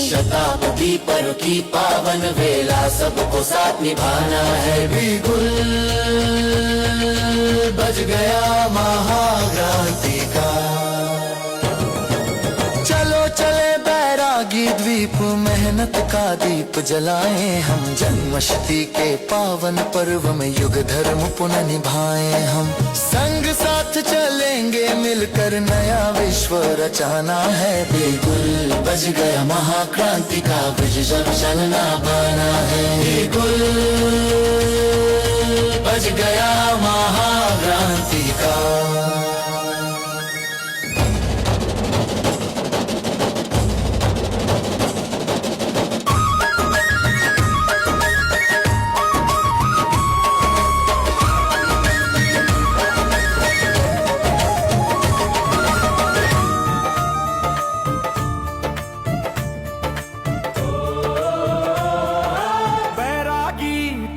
शताब्दी पर की पावन वेला, सबको साथ निभाना है। बिगुल बज गया महाक्रांति का। चलो चले बैरागी द्वीप, मेहनत का दीप जलाएं हम। जन्मशती के पावन पर्व में युग धर्म पुनः निभाएं हम। संग साथ चलेंगे मिलकर, नया विश्व रचाना है। बिगुल बज गया महाक्रांति का, ब्रिज जब चलना बना है। बिगुल बज गया महाक्रांति का।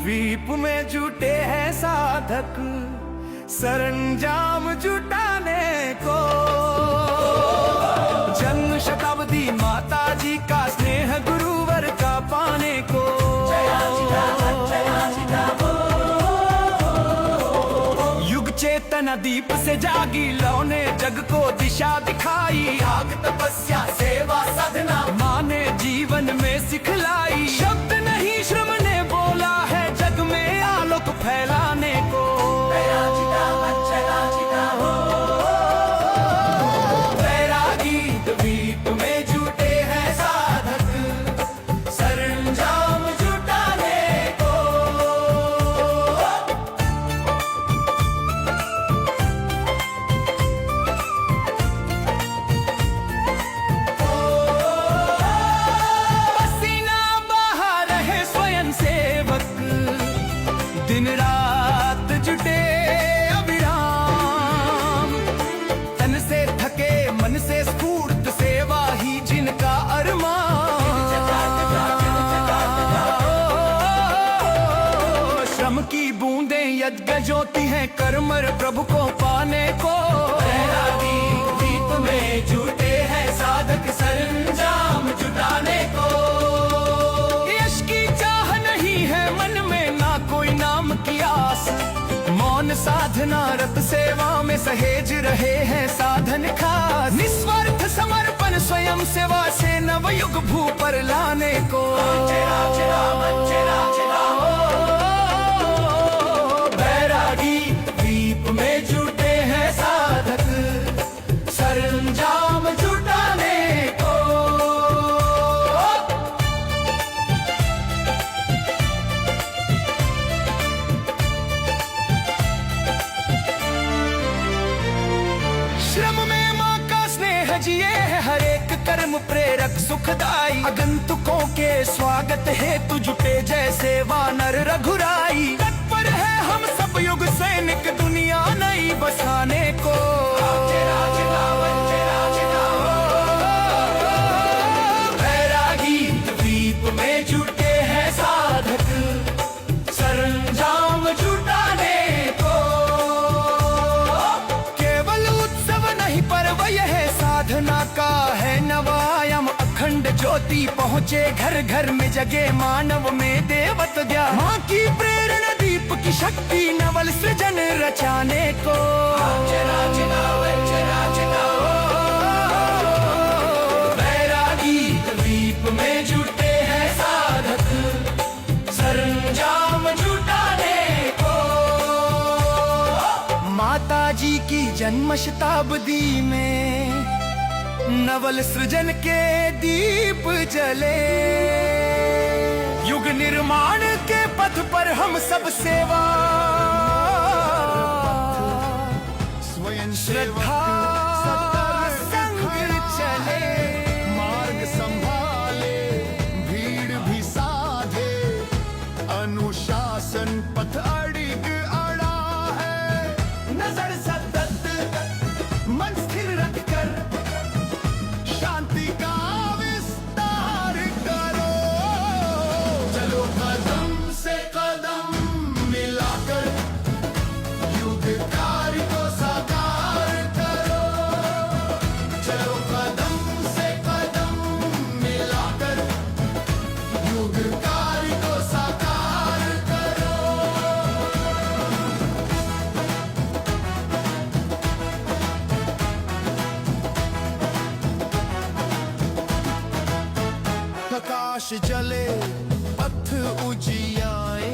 द्वीप में जुटे हैं साधक, सरंजाम जुटाने को। जन्म शताब्दी माता जी का स्नेह गुरुवर का पाने को। युग चेतना दीप से जागी, लौ ने जग को दिशा दिखाई। आग तपस्या सेवा साधना माँ ने जीवन में सिखलाई। शब्द नहीं श्रम ने बोला है, जग में आलोक फैलाने को। बैरागी द्वीप में जुटे हैं साधक, सरंजाम जुटाने को। पसीना बहा रहे स्वयं सेवक, दिन रात जुटे अविराम। तन से थके मन से स्फूर्त, सेवा ही जिनका अरमान। श्रम की बूंदें यज्ञ ज्योति हैं, कर्मर प्रभु को पाने को। बैरागी द्वीप में जुटे हैं साधक, सरंजाम जुटाने को। यश की चाह नहीं है मन में, ना कोई नाम की आस। मौन साधना रत सेवा में सहेज रहे हैं साधन खास। निस्वार्थ समर्पण स्वयं सेवा से नवयुग भू पर लाने को। बैरागी द्वीप में जुटे हैं साधक, सरंजाम जुटाने को। श्रम में माँ का स्नेह जिए है हर एक कर्म प्रेरक सुखदाई। आगंतुकों के स्वागत हेतु जुटे जैसे वानर रघुराई। तत्पर है हम सब युग सैनिक, दुनिया नई बसाने को। बैरागी द्वीप में जुटे हैं साधक, सरंजाम जुटाने को। केवल उत्सव नहीं पर्व यह साधना का है नवायाम। अखंड ज्योति पहुँचे घर घर में, जगे मानव में देवत ज्ञान। माँ की प्रेरणा दीप की शक्ति, नवल सृजन रचाने को। बैरागी द्वीप में जुटे हैं साधक, सरंजाम जुटाने को। माता जी की जन्म शताब्दी में नवल सृजन के दीप जले। युग निर्माण के पथ पर हम सब सेवा, स्वयं श्रद्धा संग चले। मार्ग संभाले, भीड़ भी साधे, अनुशासन पथ अड़िग अड़ा है। नजर सतत मन स्थिर रखकर, शांति का विस्तार करो। चलो कदम से कदम मिलाकर, युग कार्य को साकार करो। प्रकाश जले पथ उजियाए,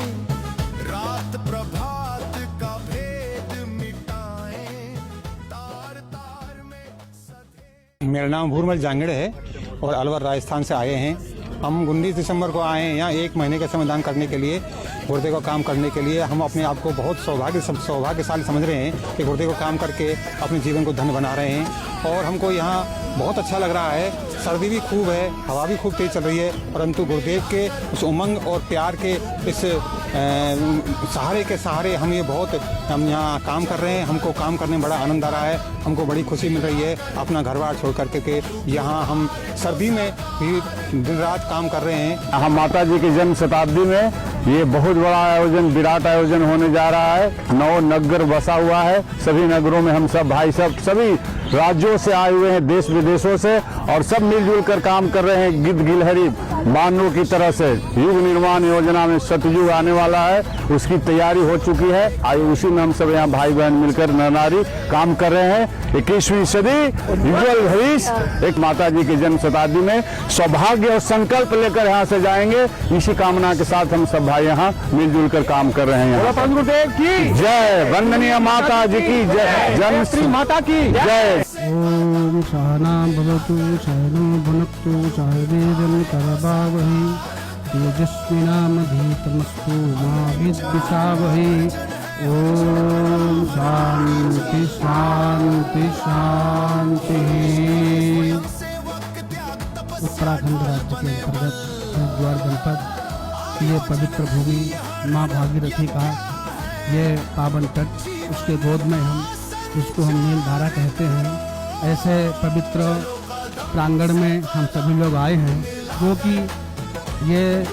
रात प्रभात का भेद मिटाए, तार तार में सधे। मेरा नाम भूरमल जांगड़े है और अलवर राजस्थान से आए हैं। हम 19 दिसंबर को आए हैं यहाँ 1 महीने का श्रमदान करने के लिए, गुर्दे को काम करने के लिए। हम अपने आप को बहुत सौभाग्यशाली समझ रहे हैं कि गुर्दे को काम करके अपने जीवन को धन्य बना रहे हैं। और हमको यहाँ बहुत अच्छा लग रहा है। सर्दी भी खूब है, हवा भी खूब तेज चल रही है, परंतु गुरुदेव के उस उमंग और प्यार के इस सहारे हम यहाँ काम कर रहे हैं। हमको काम करने में बड़ा आनंद आ रहा है, हमको बड़ी खुशी मिल रही है। अपना घर बार छोड़ करके के यहाँ हम सर्दी में भी दिन रात काम कर रहे हैं। हम माता जी की जन्म शताब्दी में ये बहुत बड़ा आयोजन, विराट आयोजन होने जा रहा है। 9 नगर बसा हुआ है। सभी नगरों में हम सब भाई सब सभी राज्यों से आए हुए हैं, देश विदेशों से, और सब मिलजुल कर काम कर रहे हैं। गिद्ध गिलहरी बानों की तरह से युग निर्माण योजना में सतयुग आने वाला है, उसकी तैयारी हो चुकी है। आइए उसी में हम सब यहाँ भाई बहन मिलकर नर नारी काम कर रहे हैं। 21वीं सदी उज्जवल भविष्य, एक माता जी की जन्म शताब्दी में सौभाग्य और संकल्प लेकर यहाँ से जाएंगे। इसी कामना के साथ हम सब भाई यहाँ मिलजुल कर काम कर रहे हैं। गुरुदेव की जय, वंदनीय माता जी की जय, जन्म माता की जय। ओम सहना भवतु सहनो भुनक्तु सह वीर्यं करवावहै तेजस्विनावधीतमस्तु मा विद्विषावहै। ओम शांति शांति शांति। उत्तराखंड राज्य के अंतर्गत हरिद्वार जनपद ये पवित्र भूमि माँ भागीरथी का ये पावन तट, उसके गोद में हम जिसको हम नीलधारा कहते हैं, ऐसे पवित्र प्रांगण में हम सभी लोग आए हैं, जो कि ये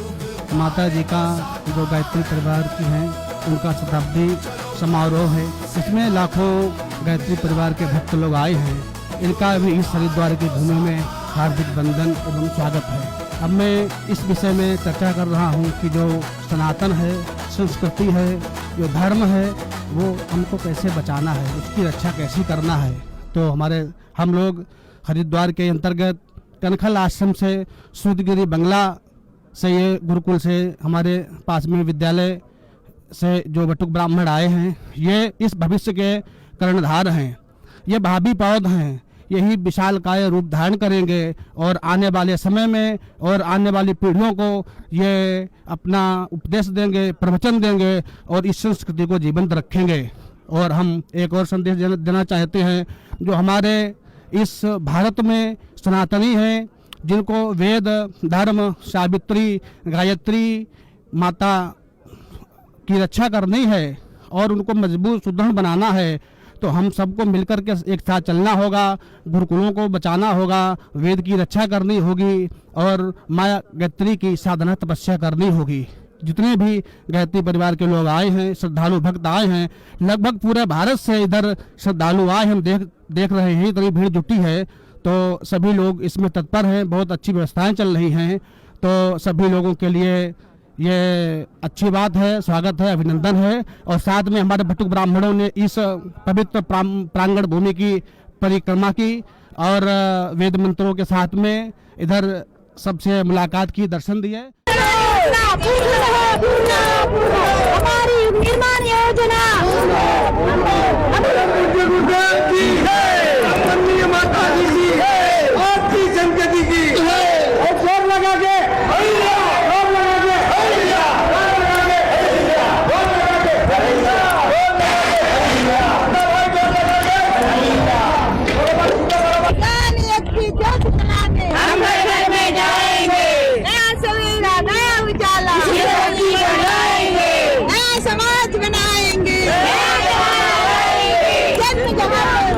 माता जी का जो गायत्री परिवार की हैं उनका शताब्दी समारोह है। इसमें लाखों गायत्री परिवार के भक्त लोग आए हैं। इनका भी इस हरिद्वार की भूमि में हार्दिक वंदन एवं स्वागत है। अब मैं इस विषय में चर्चा कर रहा हूँ कि जो सनातन है, संस्कृति है, जो धर्म है, वो हमको कैसे बचाना है, उसकी रक्षा कैसे करना है। तो हम लोग हरिद्वार के अंतर्गत कनखल आश्रम से सूदगिरी बंगला से ये गुरुकुल से हमारे पास में विद्यालय से जो बटुक ब्राह्मण आए हैं, ये इस भविष्य के कर्णधार हैं। ये भावी पौध हैं, यही विशालकाय रूप धारण करेंगे और आने वाले समय में और आने वाली पीढ़ियों को ये अपना उपदेश देंगे, प्रवचन देंगे और इस संस्कृति को जीवंत रखेंगे। और हम एक और संदेश देना चाहते हैं, जो हमारे इस भारत में सनातनी हैं, जिनको वेद, धर्म, सावित्री, गायत्री माता की रक्षा करनी है और उनको मजबूत सुदृढ़ बनाना है, तो हम सबको मिलकर के एक साथ चलना होगा, गुरुकुलों को बचाना होगा, वेद की रक्षा करनी होगी और माया गायत्री की साधना तपस्या करनी होगी। जितने भी गायत्री परिवार के लोग आए हैं, श्रद्धालु भक्त आए हैं, लगभग पूरे भारत से इधर श्रद्धालु आए, हम देख रहे हैं इतनी भीड़ जुटी है। तो सभी लोग इसमें तत्पर हैं, बहुत अच्छी व्यवस्थाएं चल रही हैं। तो सभी लोगों के लिए ये अच्छी बात है, स्वागत है, अभिनंदन है। और साथ में हमारे बटुक ब्राह्मणों ने इस पवित्र प्रांगण भूमि की परिक्रमा की और वेद मंत्रों के साथ में इधर सबसे मुलाकात की, दर्शन दिए। हमारी निर्माण योजना समाज बनाएंगे, जन्म जहाँ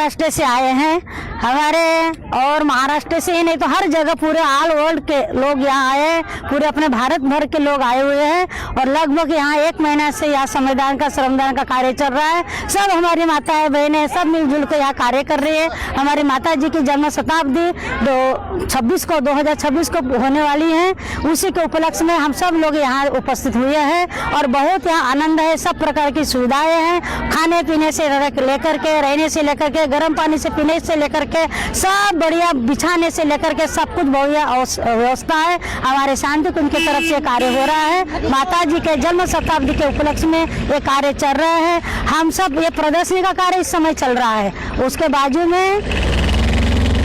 महाराष्ट्र से आए हैं हमारे, और महाराष्ट्र से ही नहीं तो हर जगह पूरे ऑल वर्ल्ड के लोग यहाँ आए, पूरे अपने भारत भर के लोग आए हुए हैं। और लगभग यहाँ 1 महीना से यहाँ संविधान का श्रमदान का कार्य चल रहा है। सब हमारी माताएं बहनें सब मिलजुल कर यहाँ कार्य कर रही है। हमारी माता जी की जन्म शताब्दी 2026 को होने वाली है, उसी के उपलक्ष्य में हम सब लोग यहाँ उपस्थित हुए हैं और बहुत यहाँ आनंद है। सब प्रकार की सुविधाएं हैं, खाने पीने से लेकर के, रहने से लेकर के, गर्म पानी से पीने से लेकर के, सब बढ़िया बिछाने से लेकर के सब कुछ बढ़िया व्यवस्था है। हमारे शांति कुंज की तरफ से कार्य हो रहा है। माता जी के जन्म शताब्दी के उपलक्ष्य में ये कार्य चल रहा है। हम सब ये प्रदर्शनी का कार्य इस समय चल रहा है, उसके बाजू में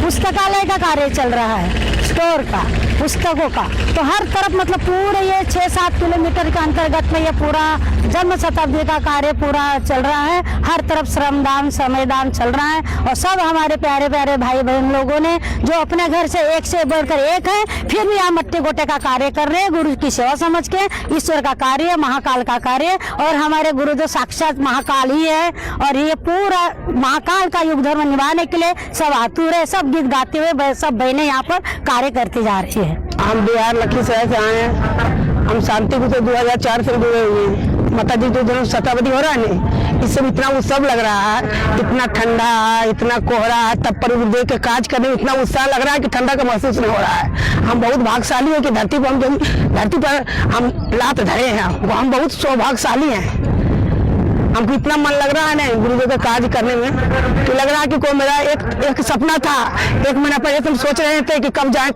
पुस्तकालय का कार्य चल रहा है, स्टोर का, पुस्तकों का। तो हर तरफ मतलब पूरे ये 6-7 किलोमीटर के अंतर्गत में ये पूरा जन्म शताब्दी का कार्य पूरा चल रहा है। हर तरफ श्रमदान समयदान चल रहा है और सब हमारे प्यारे प्यारे भाई बहन लोगों ने जो अपने घर से एक से बढ़कर एक है, फिर भी यहाँ मट्टी गोटे का कार्य कर रहे हैं, गुरु की सेवा समझ के। ईश्वर का कार्य, महाकाल का कार्य, और हमारे गुरु जो साक्षात महाकाल ही है। और ये पूरा महाकाल का युग धर्म निभाने के लिए सब आतुर है, सब गीत गाते हुए सब बहनें यहाँ पर कार्य करती जा रही है। हम बिहार लखीसराय से आए हैं। हम शांति कुंज से 2004 से जुड़े हुए हैं। माता जी जो जन्म शताब्दी हो रहा है ना, इससे इतना उत्सव लग रहा है, इतना ठंडा है, इतना कोहरा है, तब पर देख के काज करने में इतना उत्साह लग रहा है कि ठंडा का महसूस नहीं हो रहा है। हम बहुत भाग्यशाली है कि धरती पर हम लात धरे हैं, हम बहुत सौभाग्यशाली हैं। हमको इतना मन लग रहा है ना गुरु जी का कार्य करने में कि लग रहा है कि कोई मेरा एक सपना था, 1 महीना पहले तुम सोच रहे थे कि कब जाए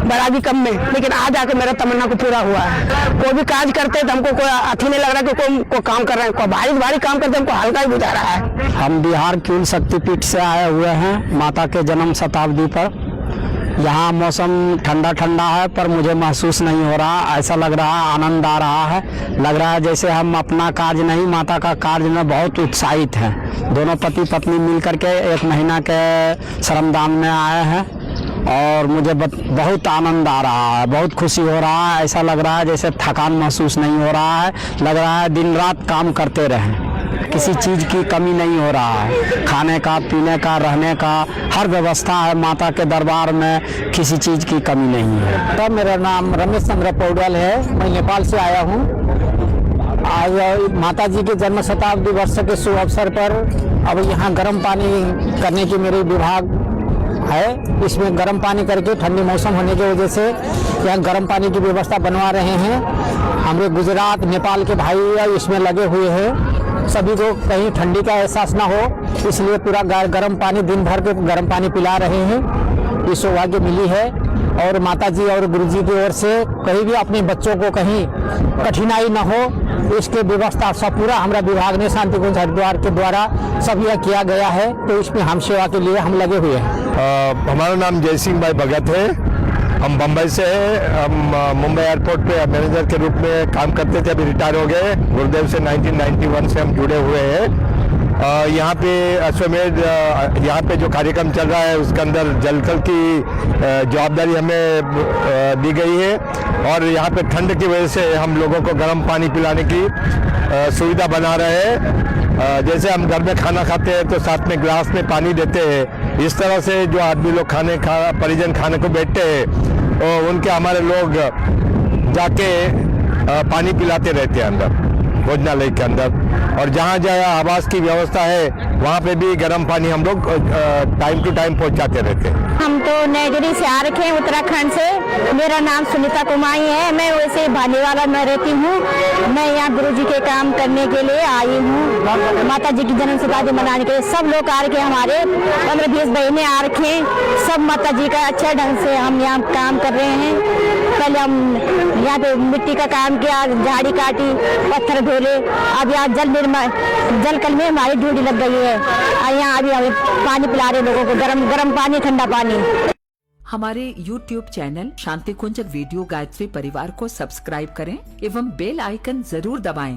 बराबरी कम में, लेकिन आज आके मेरा तमन्ना को पूरा हुआ है। कोई भी कार्य करते तो हमको कोई अथी नहीं लग रहा कि कोई काम कर रहे हैं, कोई भारी काम करते हमको हल्का ही बुझा रहा है। हम बिहार क्यूल शक्तिपीठ से आए हुए हैं माता के जन्म शताब्दी पर। यहाँ मौसम ठंडा है पर मुझे महसूस नहीं हो रहा, ऐसा लग रहा है आनंद आ रहा है। लग रहा है जैसे हम अपना कार्य नहीं, माता का कार्य में बहुत उत्साहित हैं। दोनों पति पत्नी मिल करके 1 महीना के श्रमदान में आए हैं और मुझे बहुत आनंद आ रहा है, बहुत खुशी हो रहा है। ऐसा लग रहा है जैसे थकान महसूस नहीं हो रहा है, लग रहा है दिन रात काम करते रहें, किसी चीज़ की कमी नहीं हो रहा है। खाने का, पीने का, रहने का हर व्यवस्था है माता के दरबार में, किसी चीज़ की कमी नहीं है। तब मेरा नाम रमेश चंद्र पौडेल है, मैं नेपाल से आया हूँ। आज माता जी के जन्म शताब्दी वर्ष के शुभ अवसर पर अब यहाँ गर्म पानी करने की मेरी विभाग है। इसमें गर्म पानी करके ठंडी मौसम होने की वजह से यहाँ गर्म पानी की व्यवस्था बनवा रहे हैं। हमारे गुजरात, नेपाल के भाई इसमें लगे हुए हैं। सभी को कहीं ठंडी का एहसास ना हो, इसलिए पूरा गर्म पानी, दिन भर के गर्म पानी पिला रहे हैं। ये सौभाग्य मिली है और माता जी और गुरु जी की ओर से कहीं भी अपने बच्चों को कहीं कठिनाई न हो, इसके व्यवस्था सब पूरा हमारा विभाग ने शांति कुंज हरिद्वार के द्वारा सब यह किया गया है। तो इसमें हम सेवा के लिए हम लगे हुए हैं। हमारा नाम जय सिंह भाई भगत है, हम बम्बई से हैं। हम मुंबई एयरपोर्ट पे मैनेजर के रूप में काम करते थे, अभी रिटायर हो गए। गुरुदेव से 1991 से हम जुड़े हुए हैं। यहाँ पे अश्वमेध, यहाँ पे जो कार्यक्रम चल रहा है उसके अंदर जलकल की जवाबदारी हमें दी गई है और यहाँ पे ठंड की वजह से हम लोगों को गर्म पानी पिलाने की सुविधा बना रहे हैं। जैसे हम घर में खाना खाते हैं तो साथ में ग्लास में पानी देते हैं, इस तरह से जो आदमी लोग परिजन खाने को बैठते हैं तो उनके हमारे लोग जाके पानी पिलाते रहते हैं अंदर भोजनालय के अंदर। और जहाँ जहाँ आवास की व्यवस्था है वहाँ पे भी गर्म पानी हम लोग टाइम टू टाइम पहुँचाते रहते हैं। हम तो नैगरी से आ रखे हैं, उत्तराखंड से। मेरा नाम सुनीता कुमारी है, मैं वैसे भानीवाला में रहती हूँ। मैं यहाँ गुरु जी के काम करने के लिए आई हूँ, माता जी की जन्म शताब्दी मनाने के लिए। सब लोग आ रखे, हमारे 15-20 बहनें आ रखे, सब माता जी का अच्छे ढंग से हम यहाँ काम कर रहे हैं। पहले हम यहाँ पे मिट्टी का काम किया, झाड़ी काटी, पत्थर धोले। अब यहाँ जल कल में हमारी ड्यूटी लग गई है। यहाँ अभी हमें पानी पिला रहे लोगों को, गरम पानी, ठंडा पानी। हमारे YouTube चैनल शांति कुंज वीडियो गायत्री परिवार को सब्सक्राइब करें एवं बेल आइकन जरूर दबाएं।